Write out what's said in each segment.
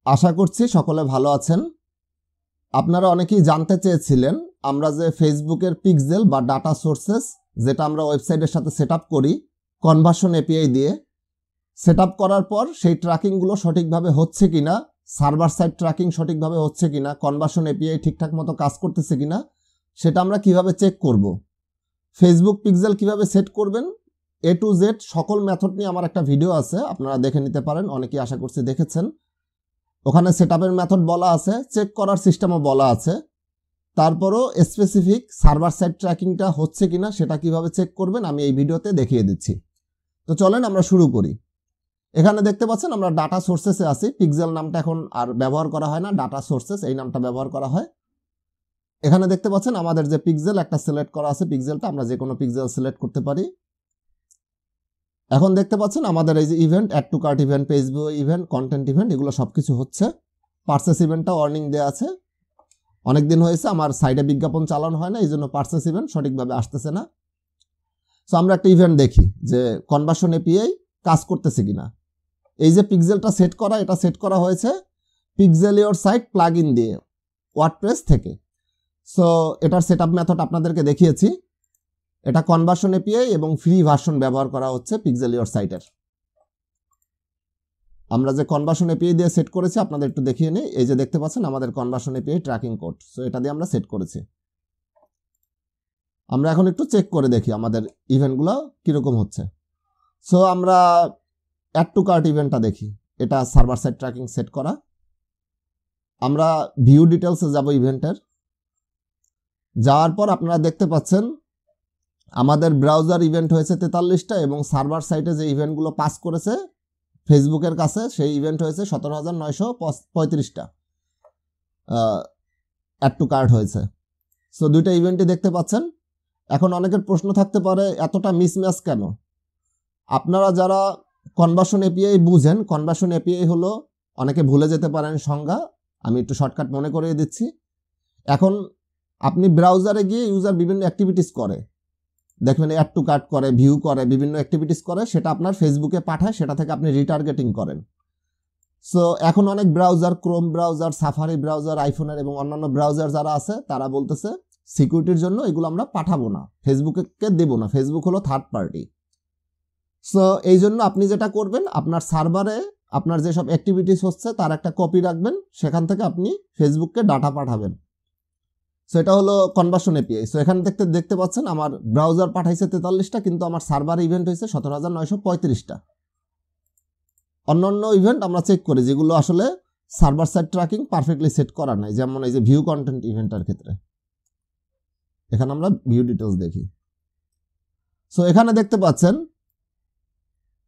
আশা করছি সকলে ভালো আছেন। আপনারা অনেকেই জানতে চেয়েছিলেন আমরা যে ফেসবুকের পিক্সেল বা ডাটা সোর্সেস যেটা আমরা ওয়েবসাইটের সাথে সেটআপ করি কনভার্সন এপিআই দিয়ে, সেটআপ করার পর সেই ট্র্যাকিংগুলো সঠিকভাবে হচ্ছে কিনা, সার্ভার সাইড ট্র্যাকিং সঠিকভাবে হচ্ছে কিনা, কনভার্সন এপিআই ঠিকঠাক মতো কাজ করতেছে কিনা, সেটা আমরা কিভাবে চেক করব। ফেসবুক পিক্সেল কিভাবে সেট করবেন এ টু জেড সকল মেথড নিয়ে আমার একটা ভিডিও আছে, আপনারা দেখে নিতে পারেন। অনেকেই আশা করছি দেখেছেন। ওখানে সেটআপের মেথড বলা আছে, চেক করার সিস্টেমও বলা আছে। তারপরও স্পেসিফিক সার্ভার সাইড ট্র্যাকিংটা হচ্ছে কিনা সেটা কিভাবে চেক করবেন আমি এই ভিডিওতে দেখিয়ে দিচ্ছি। তো চলেন আমরা শুরু করি। এখানে দেখতে পাচ্ছেন আমরা ডাটা সোর্সেসে আছি। পিক্সেল নামটা এখন আর ব্যবহার করা হয় না, ডাটা সোর্সেস এই নামটা ব্যবহার করা হয়। এখানে দেখতে পাচ্ছেন আমাদের যে পিক্সেল একটা সিলেক্ট করা আছে, পিক্সেলটা আমরা যে কোনো পিক্সেল সিলেক্ট করতে পারি। এখন দেখতে পাচ্ছেন আমাদের এই যে event, add to cart event, page view event, content event, এগুলো সবকিছু হচ্ছে। পারচেস ইভেন্টটা ওয়ার্নিং দেওয়া আছে। অনেকদিন হয়েছে আমার সাইডে বিজ্ঞাপন চালানো হয় না, এই জন্য পারচেস ইভেন্ট সঠিকভাবে আসতেছে না। সো আমরা একটা ইভেন্ট দেখি যে কনভার্সন এপিআই কাজ করতেছে কিনা। এই যে পিক্সেলটা সেট করা, এটা সেট করা হয়েছে পিক্সেল ইওর সাইট প্লাগইন দিয়ে ওয়ার্ডপ্রেস থেকে। সো এটার সেটআপ মেথড আপনাদেরকে দেখিয়েছি। এটা কনভার্সন এপিআই এবং ফ্রি ভার্সন ব্যবহার করা হচ্ছে পিক্সেল ইওর সাইটের। আমরা যে কনভার্সন এপিআই দিয়ে সেট করেছি আপনাদের একটু দেখিয়ে নিই। এই যে দেখতে পাচ্ছেন আমাদের conversion API tracking code, so এটা দিয়ে আমরা সেট করেছি। আমরা এখন একটু চেক করে দেখি আমাদের ইভেন্টগুলো কীরকম হচ্ছে। সো আমরা অ্যাড টু কার্ট ইভেন্টটা দেখি, এটা সার্ভার সাইড ট্র্যাকিং সেট করা। আমরা ভিউ ডিটেলসে যাব ইভেন্টের। যাওয়ার পর আপনারা দেখতে পাচ্ছেন আমাদের ব্রাউজার ইভেন্ট হয়েছে 43টা এবং সার্ভার সাইটে যে ইভেন্টগুলো পাস করেছে ফেসবুকের কাছে সেই ইভেন্ট হয়েছে 17,935টা অ্যাড টু কার্ট হয়েছে। সো দুইটা ইভেন্টই দেখতে পাচ্ছেন। এখন অনেকের প্রশ্ন থাকতে পারে এতটা মিসম্যাচ কেন। আপনারা যারা কনভার্সন এপিআই বুঝেন, কনভার্সন এপিআই হলো, অনেকে ভুলে যেতে পারেন সংজ্ঞা, আমি একটু শর্টকাট মনে করিয়ে দিচ্ছি। এখন আপনি ব্রাউজারে গিয়ে ইউজার বিভিন্ন অ্যাক্টিভিটিস করে, দেখবেন অ্যাড টু কার্ট করে, ভিউ করে, বিভিন্ন অ্যাক্টিভিটিস করে, সেটা আপনার ফেসবুকে পাঠায়, সেটা থেকে আপনি রিটার্গেটিং করেন। সো এখন অনেক browser, Chrome browser, safari browser, আইফোনের এবং অন্যান্য ব্রাউজার যারা আছে তারা বলতেছে সিকিউরিটির জন্য এগুলো আমরা পাঠাবো না, ফেসবুকে দেবো না, ফেসবুক হলো থার্ড পার্টি। সো এই জন্য আপনি যেটা করবেন আপনার সার্ভারে আপনার যেসব অ্যাক্টিভিটিস হচ্ছে তার একটা কপি রাখবেন, সেখান থেকে আপনি ফেসবুককে ডাটা পাঠাবেন। সো এটা হলো কনভার্সন এপিআই। সো এখানে দেখতে পাচ্ছেন আমার ব্রাউজার পাঠাইছে 43টা, কিন্তু আমার সার্ভার ইভেন্ট হয়েছে 17,935টা। অন্যান্য ইভেন্ট আমরা চেক করি যেগুলো আসলে server side tracking perfectly set করা নাই, যেমন এই যে ভিউ কন্টেন্ট ইভেন্টের ক্ষেত্রে। এখানে আমরা ভিউ ডিটেলস দেখি। সো এখানে দেখতে পাচ্ছেন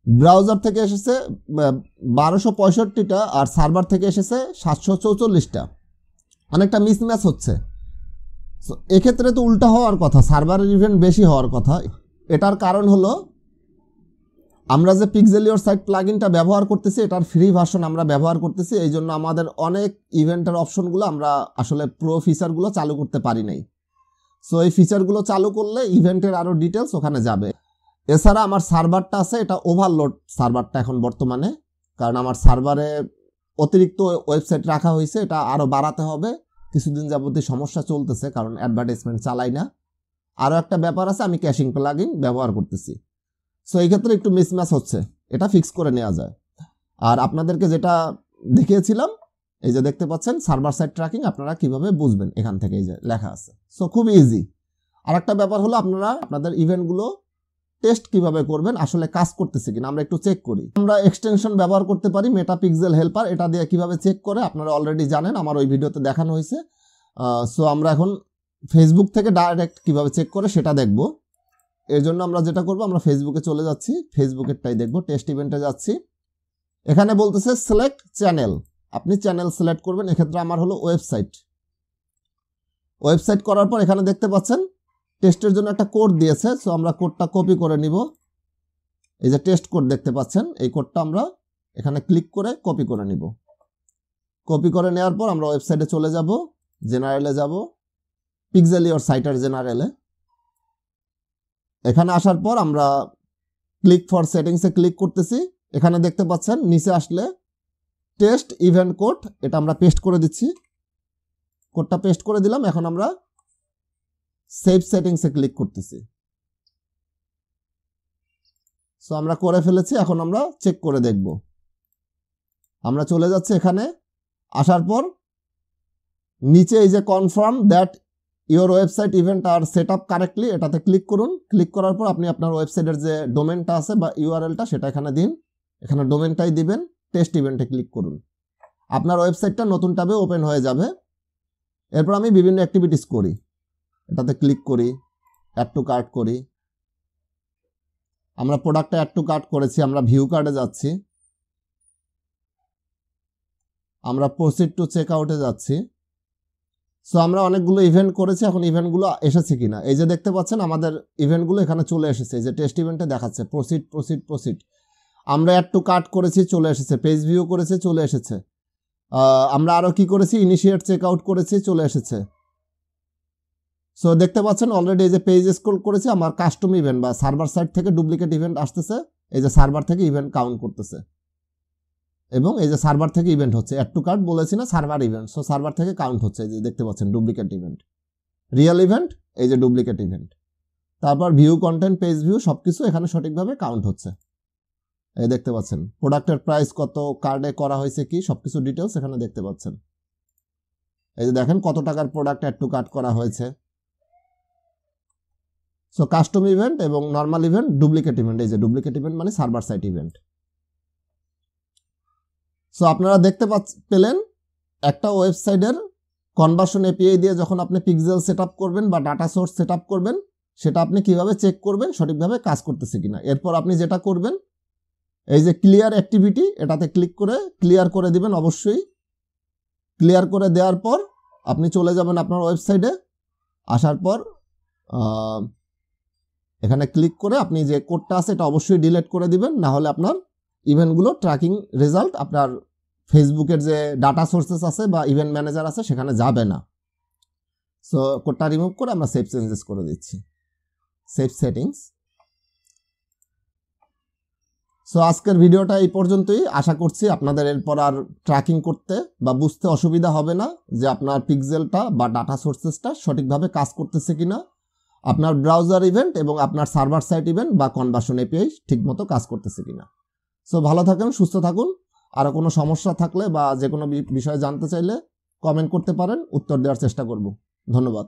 ব্রাউজার থেকে এসেছে 1265টা আর সার্ভার থেকে এসেছে 744টা। অনেকটা মিসম্যাচ হচ্ছে। সো এক্ষেত্রে তো উল্টা হওয়ার কথা, সার্ভারের ইভেন্ট বেশি হওয়ার কথা। এটার কারণ হলো আমরা যে পিক্সেল ইওর সাইট প্লাগইনটা ব্যবহার করতেছি এটার ফ্রি ভার্সন আমরা ব্যবহার করতেছি, এই জন্য আমাদের অনেক ইভেন্টের অপশনগুলো আমরা আসলে প্রো ফিচারগুলো চালু করতে পারি নাই। সো এই ফিচারগুলো চালু করলে ইভেন্টের আরও ডিটেলস ওখানে যাবে। এছাড়া আমার সার্ভারটা আছে, এটা ওভারলোড সার্ভারটা এখন বর্তমানে, কারণ আমার সার্ভারে অতিরিক্ত ওয়েবসাইট রাখা হয়েছে, এটা আরও বাড়াতে হবে। কিছুদিন যাবতীয় সমস্যা চলতেছে কারণ অ্যাডভার্টাইজমেন্ট চালাই না। আরও একটা ব্যাপার আছে, আমি ক্যাশিং প্লাগইন ব্যবহার করতেছি। সো এই ক্ষেত্রে একটু মিসম্যাচ হচ্ছে, এটা ফিক্স করে নেওয়া যায়। আর আপনাদেরকে যেটা দেখিয়েছিলাম এই যে দেখতে পাচ্ছেন সার্ভার সাইড ট্র্যাকিং আপনারা কিভাবে বুঝবেন, এখান থেকে এই যে লেখা আছে। সো খুব ইজি। আর একটা ব্যাপার হলো আপনারা আপনাদের ইভেন্টগুলো টেস্ট কিভাবে করবেন, আসলে কাজ করতেছে কিনা আমরা একটু চেক করি। আমরা এক্সটেনশন ব্যবহার করতে পারি মেটা পিক্সেল হেল্পার, এটা দিয়ে কিভাবে চেক করে আপনারা অলরেডি জানেন, আমার ওই ভিডিওতে দেখানো হয়েছে। সো আমরা এখন ফেসবুক থেকে ডাইরেক্ট কিভাবে চেক করে সেটা দেখব। এর জন্য আমরা যেটা করব, আমরা ফেসবুকে চলে যাচ্ছি, ফেসবুকেরটাই দেখব, টেস্ট ইভেন্টে যাচ্ছি। এখানে বলতেছে সিলেক্ট চ্যানেল, আপনি চ্যানেল সিলেক্ট করবেন। এক্ষেত্রে আমার হলো ওয়েবসাইট করার পর এখানে দেখতে পাচ্ছেন টেস্টের জন্য একটা কোড দিয়েছে। সো আমরা কোডটা কপি করে নিব। এই যে টেস্ট কোড দেখতে পাচ্ছেন, এই কোডটা আমরা এখানে ক্লিক করে কপি করে নিব। কপি করে নেওয়ার পর আমরা ওয়েবসাইটে চলে যাব, জেনারেলে যাব, পিক্সেল ইওর সাইটের জেনারেলে। এখানে আসার পর আমরা ক্লিক ফর সেটিংসে ক্লিক করতেছি। এখানে দেখতে পাচ্ছেন নিচে আসলে টেস্ট ইভেন্ট কোড, এটা আমরা পেস্ট করে দিচ্ছি। কোডটা পেস্ট করে দিলাম। এখন আমরা সেভ সেটিংসে ক্লিক করতেছি। সো আমরা করে ফেলেছি। এখন আমরা চেক করে দেখব। আমরা চলে যাচ্ছি এখানে, আসার পর নিচে এই যে confirm that your website event are set up correctly, এটাতে ক্লিক করুন। ক্লিক করার পর আপনি আপনার ওয়েবসাইটের যে ডোমেনটা আছে বা ইউআরএলটা সেটা এখানে দিন। এখানে ডোমেনটাই দিবেন। টেস্ট ইভেন্টে ক্লিক করুন। আপনার ওয়েবসাইটটা নতুন ট্যাবে ওপেন হয়ে যাবে। এরপর আমি বিভিন্ন অ্যাক্টিভিটিস করি। এটাতে ক্লিক করি, অ্যাড টু কার্ট করি। আমরা প্রোডাক্টটা অ্যাড টু কার্ট করেছি, আমরা ভিউ কার্ডে যাচ্ছি, আমরা প্রসিড টু চেক আউটে যাচ্ছি। সো আমরা অনেকগুলো ইভেন্ট করেছি। এখন ইভেন্টগুলো এসেছে কিনা, এই যে দেখতে পাচ্ছেন আমাদের ইভেন্টগুলো এখানে চলে এসেছে। এই যে টেস্ট ইভেন্টে দেখাচ্ছে প্রসিড প্রসিড প্রসিড। আমরা অ্যাড টু কার্ট করেছি, চলে এসেছে। পেজ ভিউ করেছি, চলে এসেছে। আমরা আরও কি করেছি, ইনিশিয়েট চেক আউট করেছি, চলে এসেছে। সো দেখতে পাচ্ছেন অলরেডি এই যে পেজ স্ক্রল করেছি, আমার কাস্টম ইভেন্ট বা সার্ভার সাইড থেকে ডুপ্লিকেট ইভেন্ট আসতেছে। এই যে সার্ভার থেকে ইভেন্ট কাউন্ট করতেছে এবং এই যে সার্ভার থেকে ইভেন্ট হচ্ছে। অ্যাড টু কার্ট বলেছি না, সার্ভার ইভেন্ট। সো সার্ভার থেকে কাউন্ট হচ্ছে। এই যে দেখতে পাচ্ছেন ডুপ্লিকেট ইভেন্ট, রিয়েল ইভেন্ট, এই যে ডুপ্লিকেট ইভেন্ট। তারপর ভিউ কন্টেন্ট, পেজ ভিউ সবকিছু এখানে সঠিকভাবে কাউন্ট হচ্ছে। এই দেখতে পাচ্ছেন প্রোডাক্টের প্রাইস কত, কার্ডে করা হয়েছে কি, সবকিছু ডিটেলস এখানে দেখতে পাচ্ছেন। এই যে দেখেন কত টাকার প্রোডাক্ট অ্যাড টু কার্ট করা হয়েছে। সো কাস্টম ইভেন্ট এবং নর্মাল ইভেন্ট, ডুপ্লিকেট ইভেন্ট। এই যে ডুপ্লিকেট ইভেন্ট মানে সার্ভার সাইট ইভেন্ট। সো আপনারা দেখতে পেলেন একটা ওয়েবসাইটের কনভার্সন এপিআই দিয়ে যখন আপনি পিক্সেল সেট আপ করবেন বা ডাটা সোর্স সেট আপ করবেন, সেটা আপনি কিভাবে চেক করবেন সঠিকভাবে কাজ করতেছে কিনা। এরপর আপনি যেটা করবেন, এই যে ক্লিয়ার অ্যাক্টিভিটি, এটাতে ক্লিক করে ক্লিয়ার করে দিবেন। অবশ্যই ক্লিয়ার করে দেওয়ার পর আপনি চলে যাবেন আপনার ওয়েবসাইটে। আসার পর এখানে ক্লিক করে আপনি যে কোডটা আছে এটা অবশ্যই ডিলিট করে দিবেন, না হলে আপনার ইভেন্টগুলো ট্র্যাকিং রেজাল্ট আপনার ফেসবুকের যে ডাটা সোর্সেস আছে বা ইভেন্ট ম্যানেজার আছে সেখানে যাবে না। সো কোডটা রিমুভ করে আমরা সেভ চেঞ্জেস করে দিচ্ছি, সেভ সেটিংস। সো আজকের ভিডিওটা এই পর্যন্তই। আশা করছি আপনাদের এরপর আর ট্র্যাকিং করতে বা বুঝতে অসুবিধা হবে না যে আপনার পিক্সেলটা বা ডাটা সোর্সেসটা সঠিকভাবে কাজ করতেছে কিনা, আপনার ব্রাউজার ইভেন্ট এবং আপনার সার্ভার সাইট ইভেন্ট বা কনভার্সন এপিআই ঠিকমতো কাজ করতেছে কিনা। সো ভালো থাকুন, সুস্থ থাকুন। আরও কোনো সমস্যা থাকলে বা যে কোনো বিষয়ে জানতে চাইলে কমেন্ট করতে পারেন, উত্তর দেওয়ার চেষ্টা করব। ধন্যবাদ।